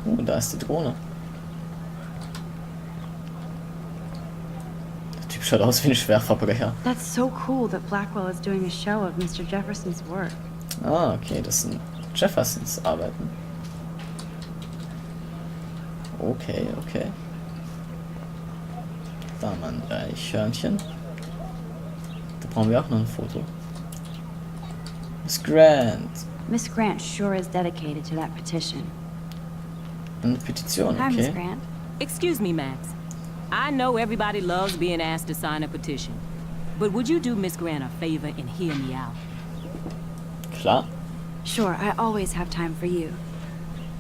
Da ist die Drohne. Der Typ schaut aus wie ein Schwerverbrecher. That's so cool that Blackwell is doing a show of Mr. Jefferson's work. Ah, okay, das sind Jeffersons Arbeiten. Okay, okay. Da haben wir ein Eichhörnchen. Da brauchen wir auch noch ein Foto. Miss Grant. Miss Grant sure is dedicated to that petition. Eine Petition, Hi, Miss okay. Grant. Excuse me, Max. I know everybody loves being asked to sign a petition. But would you do Miss Grant a favor and hear me out? Klar. Sure, I always have time for you.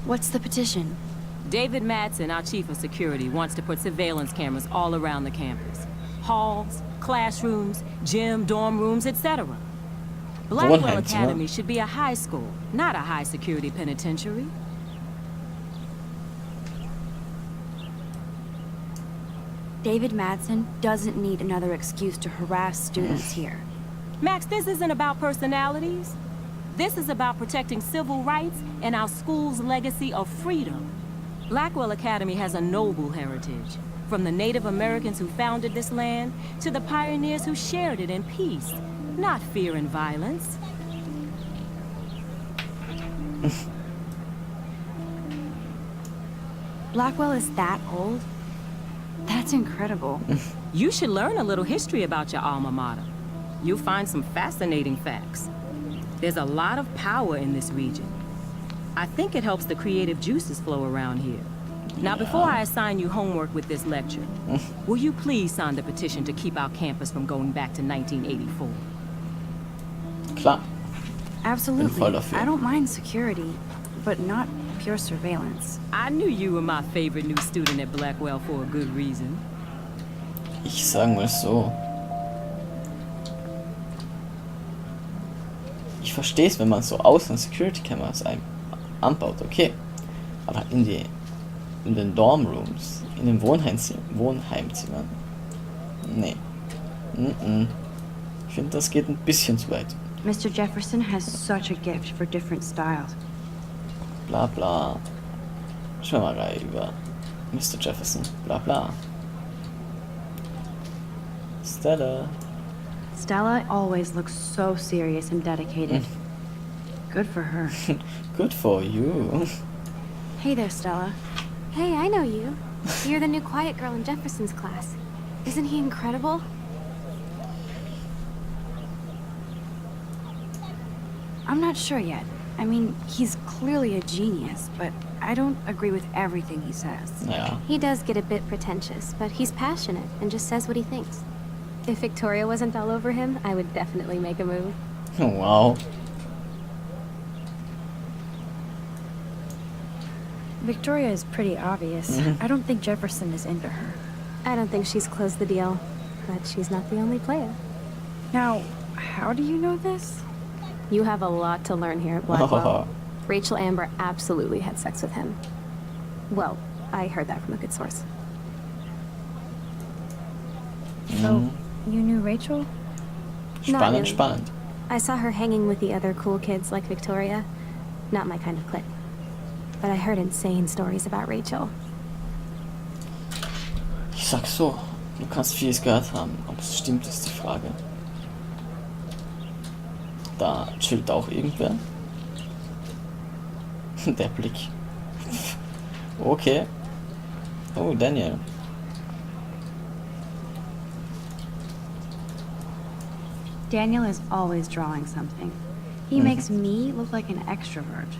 What's the petition? David Madsen, our chief of security, wants to put surveillance cameras all around the campus. Halls, classrooms, gym, dorm rooms, etc. Blackwell Academy should be a high school, not a high-security penitentiary. David Madsen doesn't need another excuse to harass students here. Max, this isn't about personalities. This is about protecting civil rights and our school's legacy of freedom. Blackwell Academy has a noble heritage, from the Native Americans who founded this land to the pioneers who shared it in peace, not fear and violence. Blackwell is that old? That's incredible. You should learn a little history about your alma mater. You'll find some fascinating facts. There's a lot of power in this region. I think it helps the creative juices flow around here. Now, before I assign you homework with this lecture, will you please sign the petition to keep our campus from going back to 1984? Klar. Absolutely. I don't mind security, but not pure surveillance. I knew you were my favorite new student at Blackwell for a good reason. Ich sag mal so. Ich verstehe es, wenn man so außen Security-Cameras anbaut, okay. Aber in den Dormrooms, in den Wohnheimzimmern, nee. Ich finde, das geht ein bisschen zu weit. Mr. Jefferson has such a gift for different styles. Bla bla. Schwärmerei über Mr. Jefferson. Bla bla. Stella. Stella always looks so serious and dedicated. Good for her. Good for you. Hey there, Stella. Hey, I know you. You're the new quiet girl in Jefferson's class. Isn't he incredible? I'm not sure yet. I mean, he's clearly a genius, but I don't agree with everything he says. Ja. He does get a bit pretentious, but he's passionate and just says what he thinks. If Victoria wasn't all over him, I would definitely make a move. Wow. Victoria is pretty obvious. I don't think Jefferson is into her. I don't think she's closed the deal, but she's not the only player. Now, how do you know this? You have a lot to learn here at Blackwell. Rachel Amber absolutely had sex with him. Well, I heard that from a good source. So, you knew Rachel? Spannend, really. spannend. I saw her hanging with the other cool kids like Victoria. Not my kind of clique. But I heard insane stories about Rachel. Ich sag so, du kannst vieles gehört haben, ob es stimmt, ist die Frage. Da chillt auch irgendwer. Der Blick. Okay. Oh, Daniel. Daniel is always drawing something. He makes me look like an extrovert.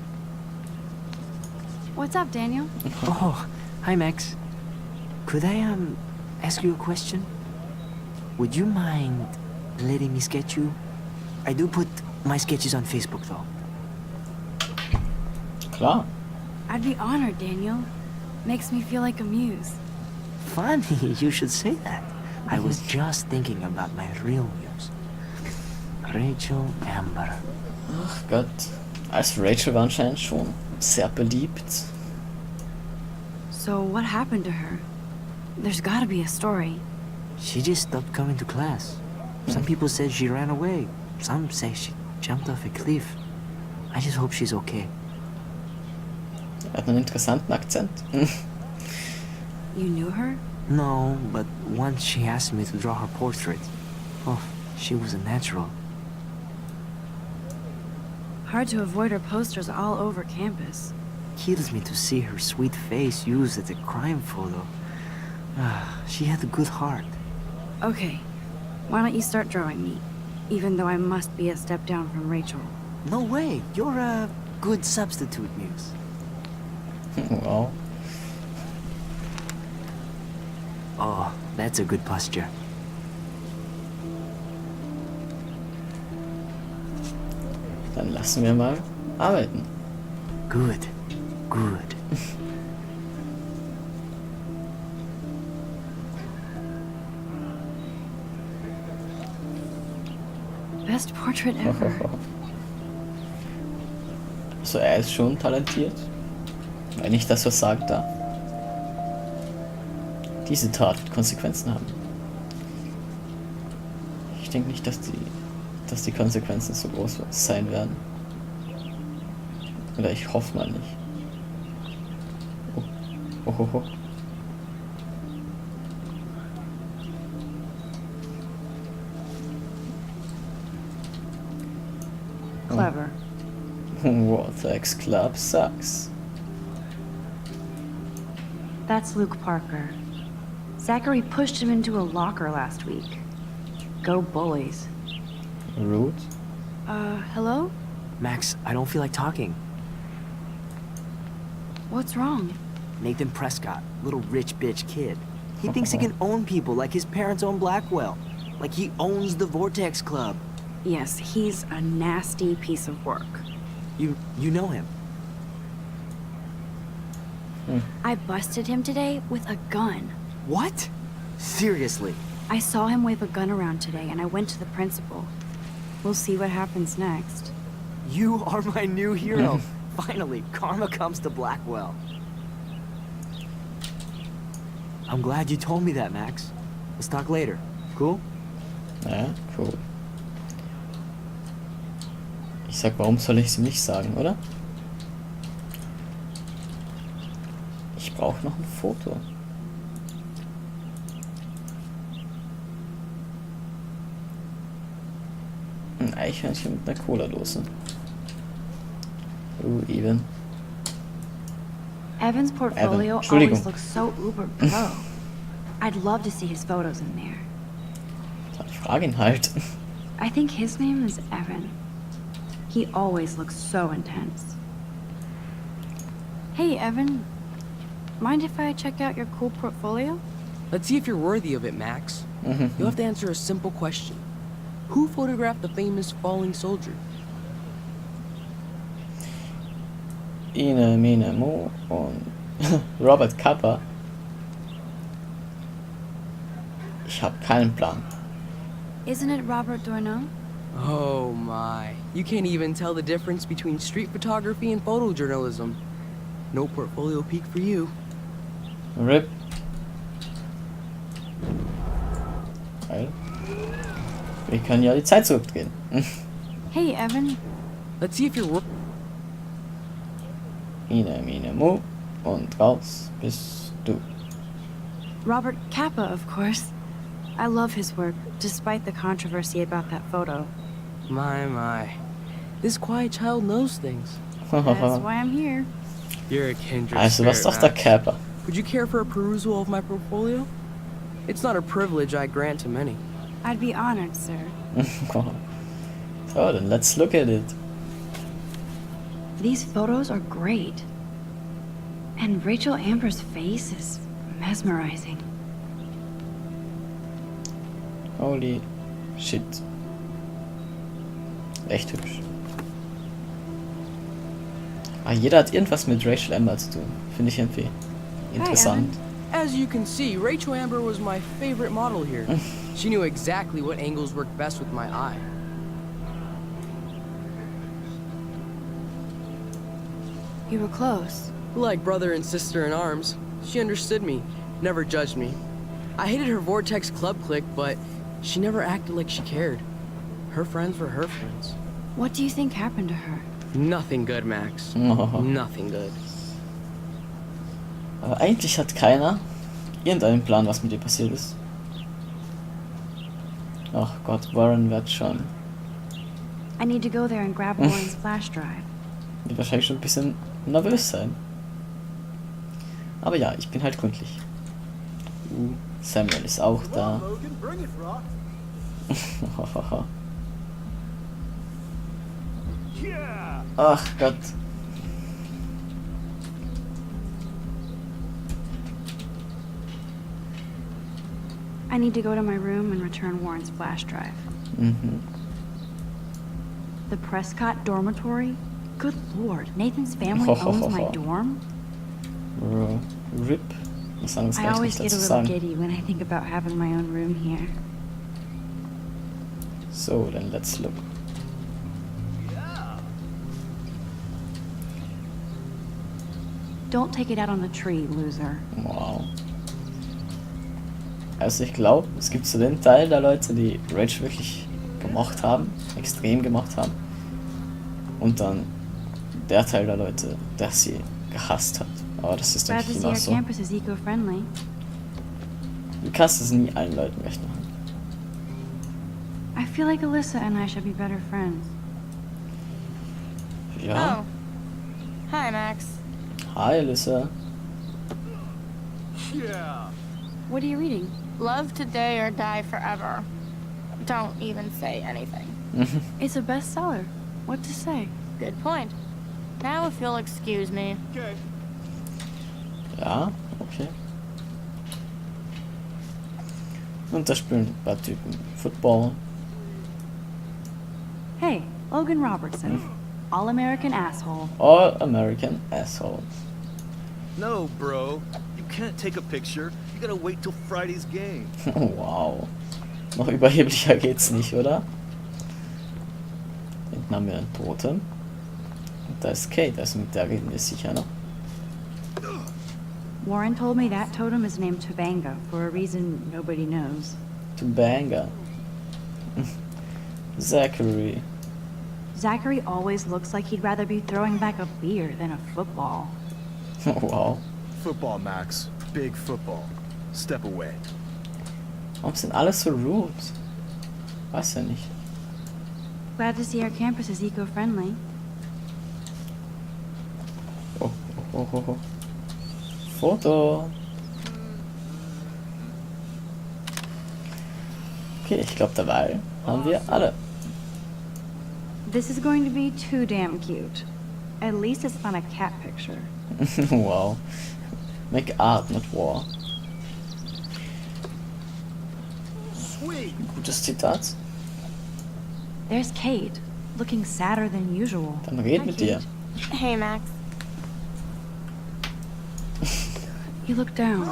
What's up, Daniel? Oh, hi Max. Could I ask you a question? Would you mind letting me sketch you? I do put my sketches on Facebook though. Klar. I'd be honored, Daniel. Makes me feel like a muse. Funny, you should say that. I was just thinking about my real muse. Rachel Amber. Ach Gott. Also Rachel war anscheinend schon sehr beliebt. So what happened to her? There's gotta be a story. She just stopped coming to class. Some people said she ran away. Some say she jumped off a cliff. I just hope she's okay. Er hat einen interessanten Akzent. You knew her? No, but once she asked me to draw her portrait. Oh, she was a natural. Hard to avoid her posters all over campus. Kills me to see her sweet face used as a crime photo. She had a good heart. Okay, why don't you start drawing me? Even though I must be a step down from Rachel. No way, you're a good substitute, Muse. Wow. Oh, that's a good posture. Dann lassen wir mal arbeiten. Good, good. Best portrait ever. Also er ist schon talentiert. Wenn ich das so sagen darf. Diese Tat wird Konsequenzen haben. Ich denke nicht, dass die Konsequenzen so groß sein werden. Oder ich hoffe mal nicht. Oh. Oh, oh, oh. Clever. Vortex Club sucks. That's Luke Parker. Zachary pushed him into a locker last week. Go bullies. Rude. Hello? Max, I don't feel like talking. What's wrong? Nathan Prescott, little rich bitch kid. He thinks he can own people like his parents own Blackwell. Like he owns the Vortex Club. Yes, he's a nasty piece of work. You know him. I busted him today with a gun. What? Seriously? I saw him wave a gun around today and I went to the principal. We'll see what happens next. You are my new hero. Finally, karma comes to Blackwell. I'm glad you told me that, Max. Let's talk later. Cool? Ja, cool. Ich sag, warum soll ich es ihm nicht sagen, oder? Ich brauche noch ein Foto. Ein Eichhörnchen mit einer Cola-Dose. Even. Evan's portfolio Entschuldigung. always looks so uber pro. I'd love to see his photos in there. Ich frage ihn halt. I think his name is Evan. He always looks so intense. Hey, Evan. Mind if I check out your cool portfolio? Let's see if you're worthy of it, Max. You'll have to answer a simple question. Who photographed the famous falling soldier? Ine, Mine, Mo und Robert Kappa. Ich habe keinen Plan. Isn't it Robert Doisneau? Oh my. You can't even tell the difference between street photography and photojournalism. No portfolio peak for you. RIP. Weil wir können ja die Zeit zurückdrehen. Hey, Evan. Let's see if you're Ine, Mine, Mo und raus bist du. Robert Kappa, of course. I love his work, despite the controversy about that photo. My. This quiet child knows things. That's why I'm here. You're a kindred Also, was spirit, sagt der Max. Kappa? Would you care for a perusal of my portfolio? It's not a privilege I grant to many. I'd be honored, sir. So, then let's look at it. These photos are great. And Rachel Amber's face is mesmerizing. Holy shit. Echt hübsch. Jeder hat irgendwas mit Rachel Amber zu tun. Finde ich irgendwie interessant. As you can see, Rachel Amber was my favorite model here. She knew exactly what angles worked best with my eye. You were close. Like brother and sister in arms, she understood me, never judged me. I hated her Vortex Club clique, but she never acted like she cared. Her friends were her friends. What do you think happened to her? Nothing good, Max. Nothing good. Aber eigentlich hat keiner irgendeinen Plan, was mit ihr passiert ist. Ach Gott, Warren wird schon. I need to go there and grab Warren's flash drive. Wird wahrscheinlich schon ein bisschen nervös sein. Aber ja, ich bin halt gründlich. Samuel ist auch da. Ach Gott. I need to go to my room and return Warren's flash drive. The Prescott dormitory? Good lord, Nathan's family owns my dorm? RIP. Was anderes I kann ich always nicht get a dazu little sagen. giddy when I think about having my own room here. So, then let's look. Don't take it out on the tree, loser. Wow. Also ich glaube, es gibt so den Teil der Leute, die Rachel wirklich gemocht haben, extrem gemocht haben. Und dann der Teil der Leute, der sie gehasst hat. Aber das ist, Glad denke to ich, see immer our so. campus is eco-friendly. Du kannst es nie allen Leuten recht machen. I feel like Alyssa and I should be better friends. Ja. Oh. Hi, Max. Hi, Alyssa. What are you reading? Love today or die forever. Don't even say anything. It's a bestseller. What to say? Good point. Now if you'll excuse me. Ja, okay. Und da spielen ein paar Typen Football. Hey, Logan Robertson. All-American asshole. All American Asshole. No, bro. You can't take a picture. You gotta wait till Friday's game. Wow. Noch überheblicher geht's nicht, oder? Hinten haben wir einen Totem. Und da ist Kate, also mit der reden wir sicher noch. Warren told me that totem is named Tobanga for a reason nobody knows. Tobanga. Zachary. Zachary always looks like he'd rather be throwing back a beer than a football. Wow. Football, Max. Big football. Step away. Warum sind alle so rude? Weiß ja nicht. Glad to see our campus is eco-friendly. Oh, oh, oh, oh. Foto. Okay, ich glaube, dabei haben wir alle. This is going to be too damn cute. At least it's not a cat picture. Wow. Make art, not war. Gutes Zitat. There's Kate, looking sadder than usual. Dann red Hi, mit dir. Hey, Max. You look down.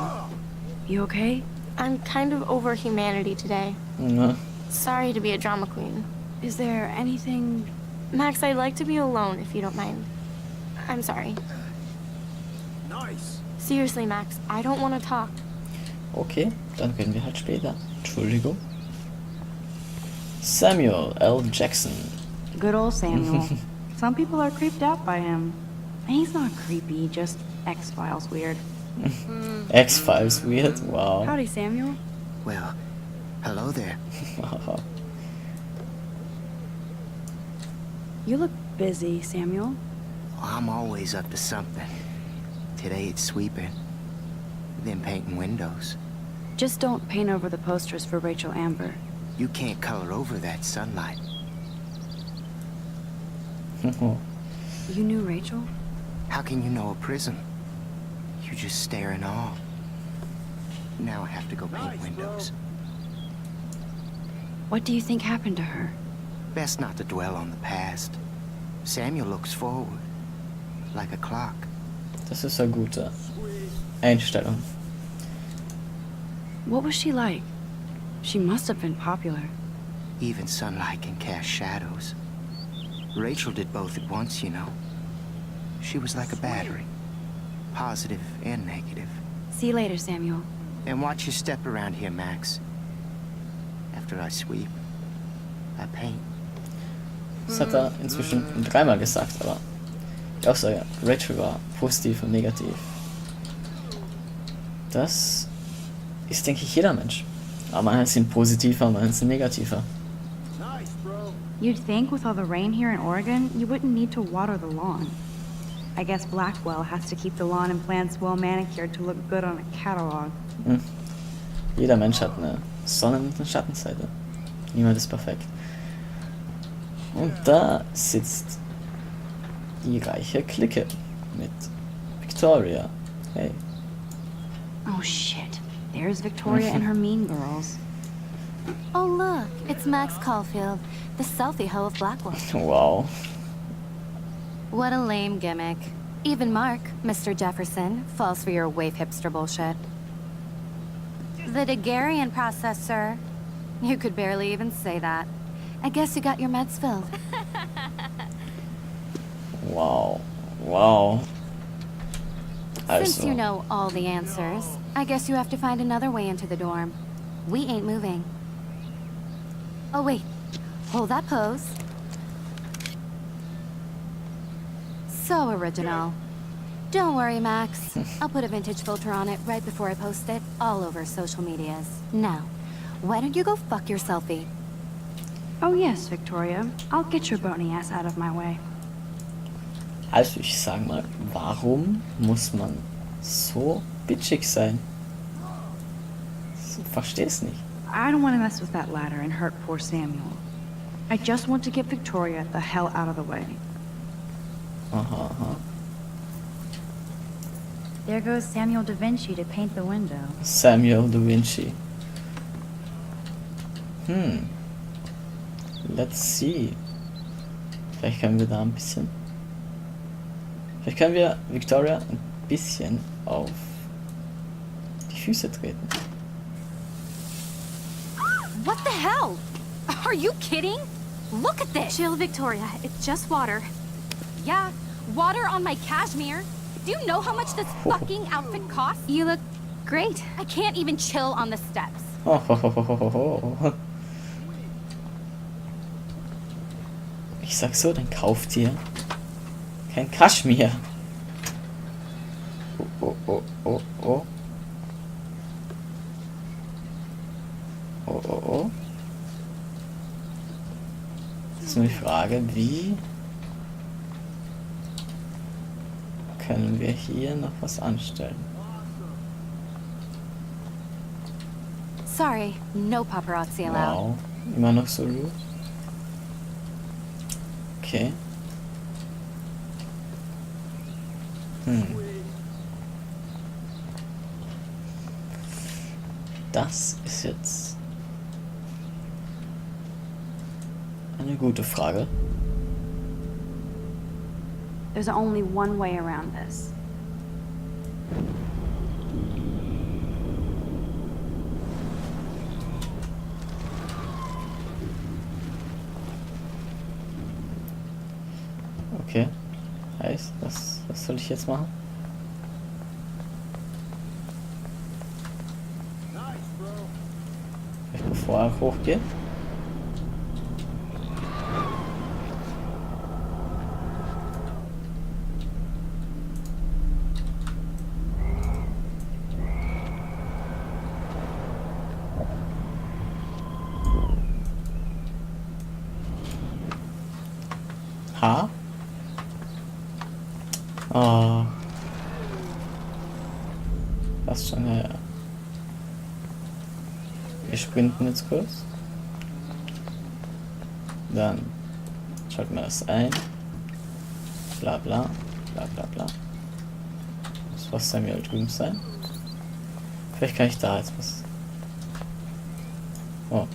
You okay? I'm kind of over humanity today. Ja. Sorry to be a drama queen. Is there anything... Max, I'd like to be alone if you don't mind. I'm sorry. Nice. Seriously, Max, I don't want to talk. Okay, dann reden wir halt später. Entschuldigung. Samuel L. Jackson. Good old Samuel. Some people are creeped out by him. And he's not creepy, just X-Files weird. X-Files weird. Wow. Howdy, Samuel. Well, hello there. You look busy, Samuel. I'm always up to something. Today it's sweeping, then painting windows. Just don't paint over the posters for Rachel Amber. You can't color over that sunlight. You knew Rachel? How can you know a prism? You just stare in awe. Now I have to go paint windows. What do you think happened to her? Best not to dwell on the past. Samuel looks forward, like a clock. Das ist eine gute Einstellung. What was she like? She must have been popular. Even sunlight can cast shadows. Rachel did both at once, you know. She was like a battery, positive and negative. See you later, Samuel. And watch your step around here, Max. After I sweep, I paint. Das hat er inzwischen dreimal gesagt, aber ich auch sage, Rachel war positiv und negativ. Das ist, denke ich, jeder Mensch. Aber manche sind positiver, manche sind negativer. You'd think with all the rain here in Oregon, you wouldn't need to water the lawn. I guess Blackwell has to keep the lawn and plants well manicured to look good on a catalog. Jeder Mensch hat eine Sonnen- und eine Schattenseite. Niemand ist perfekt. Und da sitzt die reiche Clique mit Victoria. Hey. Oh shit. There's Victoria and her mean girls. Oh, look, it's Max Caulfield, the selfie hoe of Blackwell. Wow. What a lame gimmick. Even Mark, Mr. Jefferson, falls for your wave hipster bullshit. The Daguerrean process, sir. You could barely even say that. I guess you got your meds filled. Wow. Wow. Since Also, you know all the answers, I guess you have to find another way into the dorm. We ain't moving. Oh wait, hold that pose. So original. Don't worry, Max. I'll put a vintage filter on it right before I post it all over social medias. Now, why don't you go fuck your selfie? Oh yes, Victoria. I'll get your bony ass out of my way. also ich sag mal, warum muss man so bitchig sein? Ich versteh's nicht. I don't want to mess with that ladder and hurt poor Samuel. I just want to get Victoria the hell out of the way. Aha, aha. There goes Samuel da Vinci to paint the window. Samuel da Vinci. Let's see. Vielleicht können wir da ein bisschen... Vielleicht können wir Victoria ein bisschen auf die Füße treten. What the hell? Are you kidding? Look at this! Chill, Victoria. It's just water. Yeah, water on my cashmere. Do you know how much this fucking outfit costs? You look great. I can't even chill on the steps. Ich sag so, dann kauft ihr kein Kaschmir. Oh, oh, oh, oh. Oh, oh, oh. Jetzt ist nur die Frage, wie können wir hier noch was anstellen? Sorry, no paparazzi allowed. Wow, immer noch so rude. Okay. Das ist jetzt eine gute Frage. There's only one way around this. Okay. Heißt, was soll ich jetzt machen? Vielleicht bevor er hochgeht. Ha? Oh. Passt schon, ja. Wir sprinten jetzt kurz. Dann schalten wir das ein. Bla bla. Bla bla bla. Das was Samuel drüben sein. Vielleicht kann ich da jetzt was. Oh.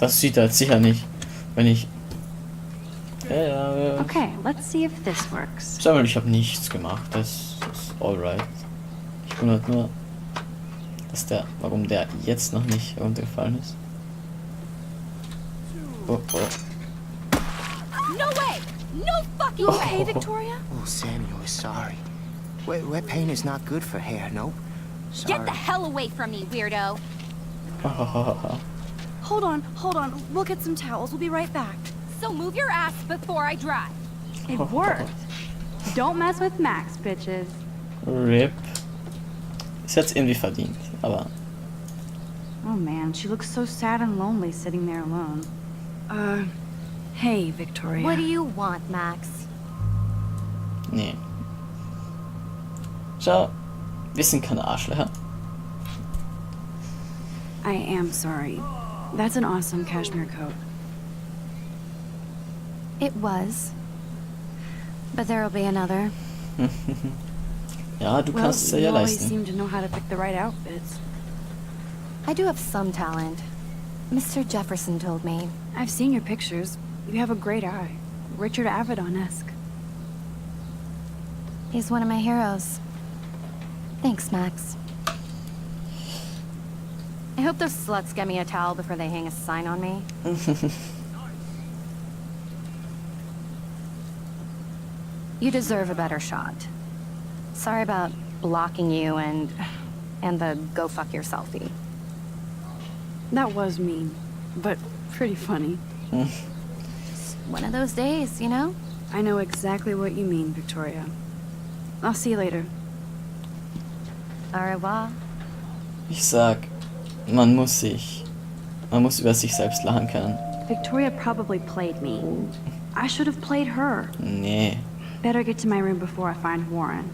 Das sieht er jetzt sicher nicht. Wenn ich. Ja. Okay, let's see if this works. Samuel, ich habe nichts gemacht. Das ist alright. Ich wundert nur, dass warum der jetzt noch nicht runtergefallen ist. Oh, oh. No way! No fucking way! Okay, Victoria? Oh, Samuel is sorry. Wet paint is not good for hair, nope. Sorry. Get the hell away from me, weirdo! Hold on. We'll get some towels. We'll be right back. So move your ass before I drive. It worked. Don't mess with Max, bitches. RIP. Ist jetzt irgendwie verdient, aber... Oh man, she looks so sad and lonely sitting there alone. Hey, Victoria. What do you want, Max? Nee. Schau, wir sind keine Arschlöcher. I am sorry. That's an awesome cashmere coat. It was. But there'll be another. Ja, du Well, kannst es dir you ja always leisten. seem to know how to pick the right outfits. I do have some talent. Mr. Jefferson told me. I've seen your pictures. You have a great eye. Richard Avedon-esque. He's one of my heroes. Thanks, Max. I hope those sluts get me a towel before they hang a sign on me. You deserve a better shot. Sorry about blocking you and the go fuck your selfie. That was mean, but pretty funny. One of those days, you know? I know exactly what you mean, Victoria. I'll see you later. Au revoir. Ich sag, man muss über sich selbst lachen können. Victoria probably played me. I should have played her. Nee. Better get to my room before I find Warren.